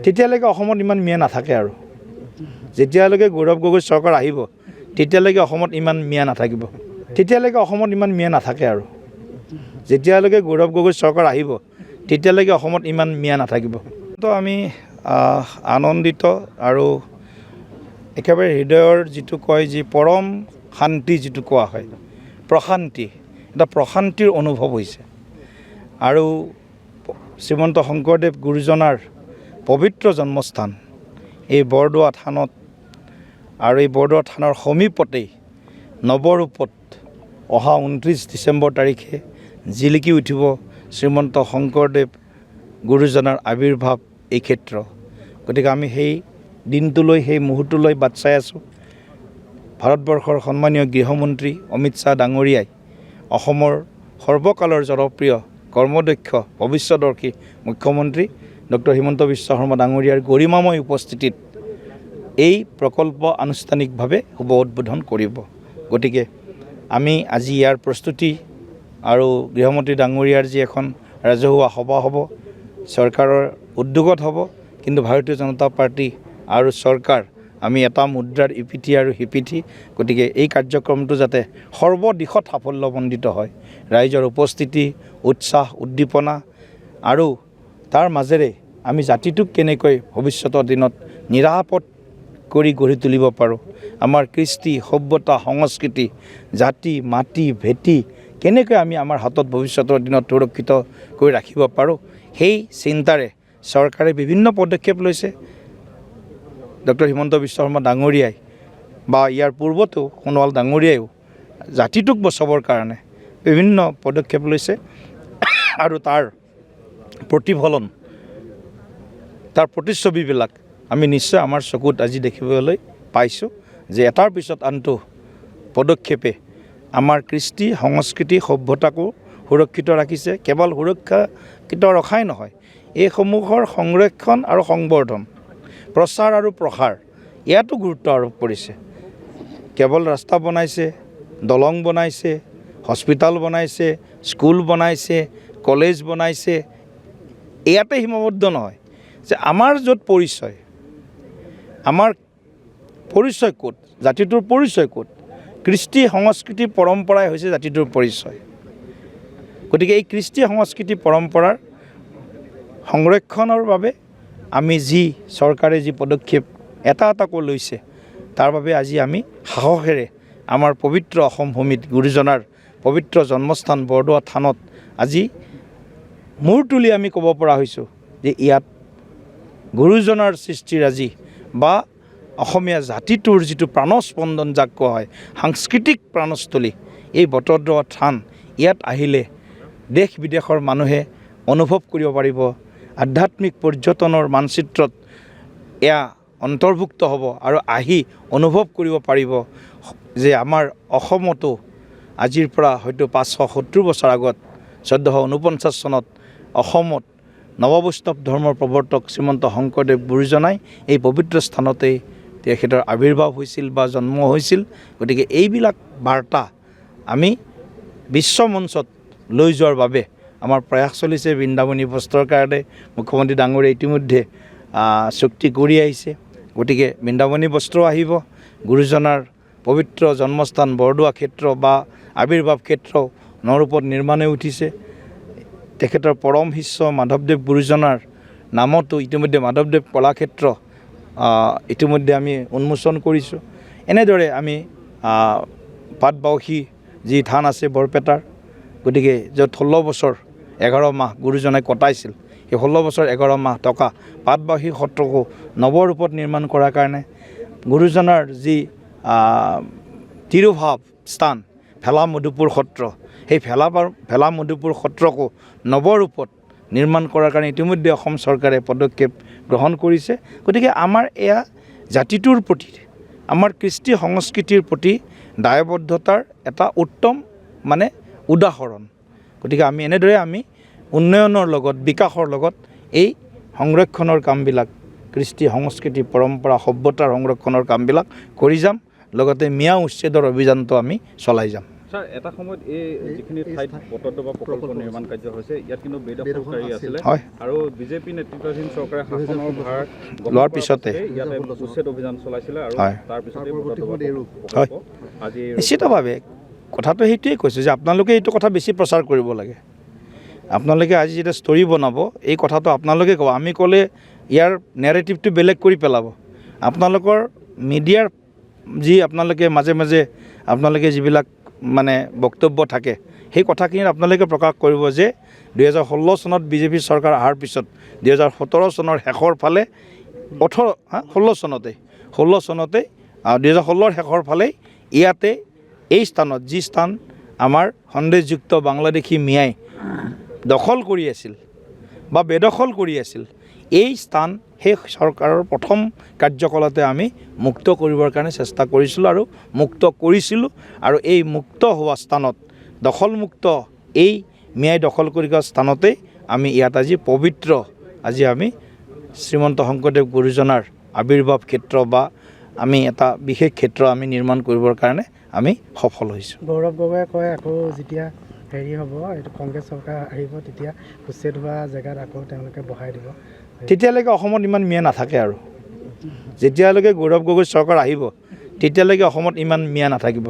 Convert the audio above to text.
তেতিয়ালৈকে অসমত ইমান মিয়া নাথাকে আৰু যেতিয়ালৈকে গৌৰৱ গগৈ চৰকাৰ আহিব তেতিয়ালৈকে অসমত ইমান মিয়া নাথাকিব তেতিয়ালৈকে অসমত ইমান মিয়া নাথাকে আৰু যেতিয়ালৈকে গৌৰৱ গগৈ চৰকাৰ আহিব তেতিয়ালৈকে অসমত ইমান মিয়া নাথাকিব তো আমি আনন্দিত আৰু একেবাৰে হৃদয়ৰ যিটো কয় যি পৰম শান্তি যিটো কোৱা হয় প্ৰশান্তি এটা প্ৰশান্তিৰ অনুভৱ হৈছে আৰু শ্ৰীমন্ত শংকৰদেৱ গুৰুজনাৰ পবিত্ৰ জন্মস্থান এই বৰদোৱা থানত আৰু এই বৰদোৱা থানৰ সমীপতেই নৱৰূপত অহা 29 ডিচেম্বৰ তাৰিখে জিলিকি উঠিব শ্ৰীমন্ত শংকৰদেৱ গুৰুজনাৰ আৱিৰ্ভাৱ এই ক্ষেত্ৰ গতিকে আমি সেই দিনটোলৈ সেই মুহূৰ্তলৈ বাট চাই আছোঁ ভাৰতবৰ্ষৰ সন্মানীয় গৃহমন্ত্ৰী অমিত শ্বাহ ডাঙৰীয়াই অসমৰ সৰ্বকালৰ জনপ্ৰিয় কৰ্মদক্ষ ভৱিষ্যদৰ্শী মুখ্যমন্ত্ৰী ডক্টৰ হিমন্ত বিশ্ব শৰ্মা ডাঙৰীয়াৰ গৰিমাময় উপস্থিতিত এই প্ৰকল্প আনুষ্ঠানিকভাৱে শুভ উদ্বোধন কৰিব গতিকে আমি আজি ইয়াৰ প্ৰস্তুতি আৰু গৃহমন্ত্ৰী ডাঙৰীয়াৰ যি এখন ৰাজহুৱা সভা হ'ব চৰকাৰৰ উদ্যোগত হ'ব কিন্তু ভাৰতীয় জনতা পাৰ্টি আৰু চৰকাৰ আমি এটা মুদ্ৰাৰ ইপিঠি আৰু সিপিঠি গতিকে এই কাৰ্যক্ৰমটো যাতে সৰ্বদিশত সাফল্যমণ্ডিত হয় ৰাইজৰ উপস্থিতি উৎসাহ উদ্দীপনা আৰু তাৰ মাজেৰে আমি জাতিটোক কেনেকৈ ভৱিষ্যতৰ দিনত নিৰাপদ কৰি গঢ়ি তুলিব পাৰোঁ আমাৰ কৃষ্টি সভ্যতা সংস্কৃতি জাতি মাটি ভেটি কেনেকৈ আমি আমাৰ হাতত ভৱিষ্যতৰ দিনত সুৰক্ষিত কৰি ৰাখিব পাৰোঁ সেই চিন্তাৰে চৰকাৰে বিভিন্ন পদক্ষেপ লৈছে ডক্টৰ হিমন্ত বিশ্ব শৰ্মা ডাঙৰীয়াই বা ইয়াৰ পূৰ্বতো সোণোৱাল ডাঙৰীয়াইও জাতিটোক বচাবৰ কাৰণে বিভিন্ন পদক্ষেপ লৈছে আৰু তাৰ প্ৰতিফলন তাৰ প্ৰতিচ্ছবিবিলাক আমি নিশ্চয় আমাৰ চকুত আজি দেখিবলৈ পাইছোঁ যে এটাৰ পিছত আনটো পদক্ষেপে আমাৰ কৃষ্টি সংস্কৃতি সভ্যতাকো সুৰক্ষিত ৰাখিছে কেৱল সুৰক্ষিত ৰখাই নহয় এইসমূহৰ সংৰক্ষণ আৰু সংবৰ্ধন প্ৰচাৰ আৰু প্ৰসাৰ ইয়াতো গুৰুত্ব আৰোপ কৰিছে কেৱল ৰাস্তা বনাইছে দলং বনাইছে হস্পিটাল বনাইছে স্কুল বনাইছে কলেজ বনাইছে ইয়াতে সীমাবদ্ধ নহয় যে আমাৰ য'ত পৰিচয় আমাৰ পৰিচয় ক'ত জাতিটোৰ পৰিচয় ক'ত কৃষ্টি সংস্কৃতি পৰম্পৰাই হৈছে জাতিটোৰ পৰিচয় গতিকে এই কৃষ্টি সংস্কৃতি পৰম্পৰাৰ সংৰক্ষণৰ বাবে আমি যি চৰকাৰে যি পদক্ষেপ এটা এটাকৈ লৈছে তাৰ বাবে আজি আমি সাহসেৰে আমাৰ পবিত্ৰ অসম ভূমিত গুৰুজনাৰ পবিত্ৰ জন্মস্থান বৰদোৱা থানত আজি মূৰ তুলি আমি ক'ব পৰা হৈছোঁ যে ইয়াত গুৰুজনাৰ সৃষ্টিৰাজি বা অসমীয়া জাতিটোৰ যিটো প্ৰাণস্পন্দন যাক কোৱা হয় সাংস্কৃতিক প্ৰাণস্থলী এই বৰদোৱা থান ইয়াত আহিলে দেশ বিদেশৰ মানুহে অনুভৱ কৰিব পাৰিব আধ্যাত্মিক পৰ্যটনৰ মানচিত্ৰত এয়া অন্তৰ্ভুক্ত হ'ব আৰু আহি অনুভৱ কৰিব পাৰিব যে আমাৰ অসমতো আজিৰ পৰা হয়তো 570 বছৰ আগত 1449 চনত অসমত নৱবৈষ্ণৱ ধৰ্মৰ প্ৰৱৰ্তক শ্ৰীমন্ত শংকৰদেৱ গুৰুজনাই এই পবিত্ৰ স্থানতেই তেখেতৰ আৱিৰ্ভাৱ হৈছিল বা জন্ম হৈছিল গতিকে এইবিলাক বাৰ্তা আমি বিশ্বমঞ্চত লৈ যোৱাৰ বাবে আমাৰ প্ৰয়াস চলিছে বৃন্দাবনী বস্ত্ৰৰ কাৰণে মুখ্যমন্ত্ৰী ডাঙৰীয়াই ইতিমধ্যে চুক্তি কৰি আহিছে গতিকে বৃন্দাবনী বস্ত্ৰ আহিব গুৰুজনাৰ পবিত্ৰ জন্মস্থান বৰদোৱা ক্ষেত্ৰ বা আৱিৰ্ভাৱ ক্ষেত্ৰ নৰূপত নিৰ্মাণ হৈ উঠিছে তেখেতৰ পৰম শিষ্য মাধৱদেৱ গুৰুজনাৰ নামতো ইতিমধ্যে মাধৱদেৱ কলাক্ষেত্ৰ ইতিমধ্যে আমি উন্মোচন কৰিছোঁ এনেদৰে আমি পাটবাউসী যি থান আছে বৰপেটাৰ গতিকে য'ত 16 বছৰ 11 মাহ গুৰুজনাই কটাইছিল সেই 16 বছৰ 11 মাহ টকা পাটবাউসী সত্ৰকো নৱৰূপত নিৰ্মাণ কৰাৰ কাৰণে গুৰুজনাৰ যি তিৰুভাৱ স্থান ভেলা মধুপুৰ সত্ৰ সেই ভেলা মধুপুৰ সত্ৰকো নৱৰূপত নিৰ্মাণ কৰাৰ কাৰণে ইতিমধ্যে অসম চৰকাৰে পদক্ষেপ গ্ৰহণ কৰিছে গতিকে আমাৰ এয়া জাতিটোৰ প্ৰতি আমাৰ কৃষ্টি সংস্কৃতিৰ প্ৰতি দায়বদ্ধতাৰ এটা উত্তম উদাহৰণ গতিকে আমি এনেদৰে আমি উন্নয়নৰ লগত বিকাশৰ লগত এই সংৰক্ষণৰ কামবিলাক কৃষ্টি সংস্কৃতি পৰম্পৰা সভ্যতাৰ সংৰক্ষণৰ কামবিলাক কৰি যাম লগতে মিয়া উচ্ছেদৰ অভিযানটো আমি চলাই যাম ছাৰ এটা সময়ত এই যিখিনি ঠাইত পটদ্ৰৱ প্ৰকল্প নিৰ্মাণ কাৰ্য হৈছে ইয়াত কিন্তু বেদখলকাৰী আছিলে আৰু বিজেপি নেতৃত্বাধীন চৰকাৰে শাসনৰ ভাৰ লোৱাৰ পিছতে ইয়াতে উচ্ছেদ অভিযান চলাইছিলে আৰু তাৰপিছতে আজি নিশ্চিতভাৱে কথাটো সেইটোৱেই কৈছোঁ যে আপোনালোকে এইটো কথা বেছি প্ৰচাৰ কৰিব লাগে। আপোনালোকে আজি যেতিয়া ষ্টৰি বনাব এই কথাটো আপোনালোকে ক'ব, আমি ক'লে ইয়াৰ নেৰেটিভটো বেলেগ কৰি পেলাব। আপোনালোকৰ মিডিয়াৰ যি আপোনালোকে মাজে মাজে আপোনালোকে যিবিলাক মানে বক্তব্য থাকে সেই কথাখিনি আপোনালোকে প্ৰকাশ কৰিব যে 2016 চনত বিজেপি চৰকাৰ অহাৰ পিছত 2017 চনৰ শেষৰ ফালে 16 চনতেই 2016 শেষৰ ফালে ইয়াতে এই স্থানত যি স্থান আমাৰ সন্দেহযুক্ত বাংলাদেশী মিয়াই দখল কৰি আছিল বা বেদখল কৰি আছিল, এই স্থান সেই চৰকাৰৰ প্ৰথম কাৰ্যকালতে আমি মুক্ত কৰিবৰ কাৰণে চেষ্টা কৰিছিলোঁ আৰু মুক্ত কৰিছিলোঁ। আৰু এই মুক্ত হোৱা স্থানত দখলমুক্ত এই মিয়াই দখল কৰি যোৱা স্থানতেই আমি ইয়াত আজি পবিত্ৰ আমি শ্ৰীমন্ত শংকৰদেৱ গুৰুজনাৰ আৱিৰ্ভাৱ ক্ষেত্ৰ বা আমি এটা বিশেষ ক্ষেত্ৰ আমি নিৰ্মাণ কৰিবৰ কাৰণে আমি সফল হৈছোঁ। গৌৰৱ গগৈয়ে কয় আকৌ যেতিয়া হেৰি হ'ব এইটো কংগ্ৰেছ চৰকাৰ আহিব তেতিয়া উচ্ছেদ হোৱা জেগাত আকৌ তেওঁলোকে বহাই দিব। তেতিয়ালৈকে অসমত ইমান মিয়া নাথাকে আৰু যেতিয়ালৈকে গৌৰৱ গগৈ চৰকাৰ আহিব তেতিয়ালৈকে অসমত ইমান মিয়া নাথাকিব।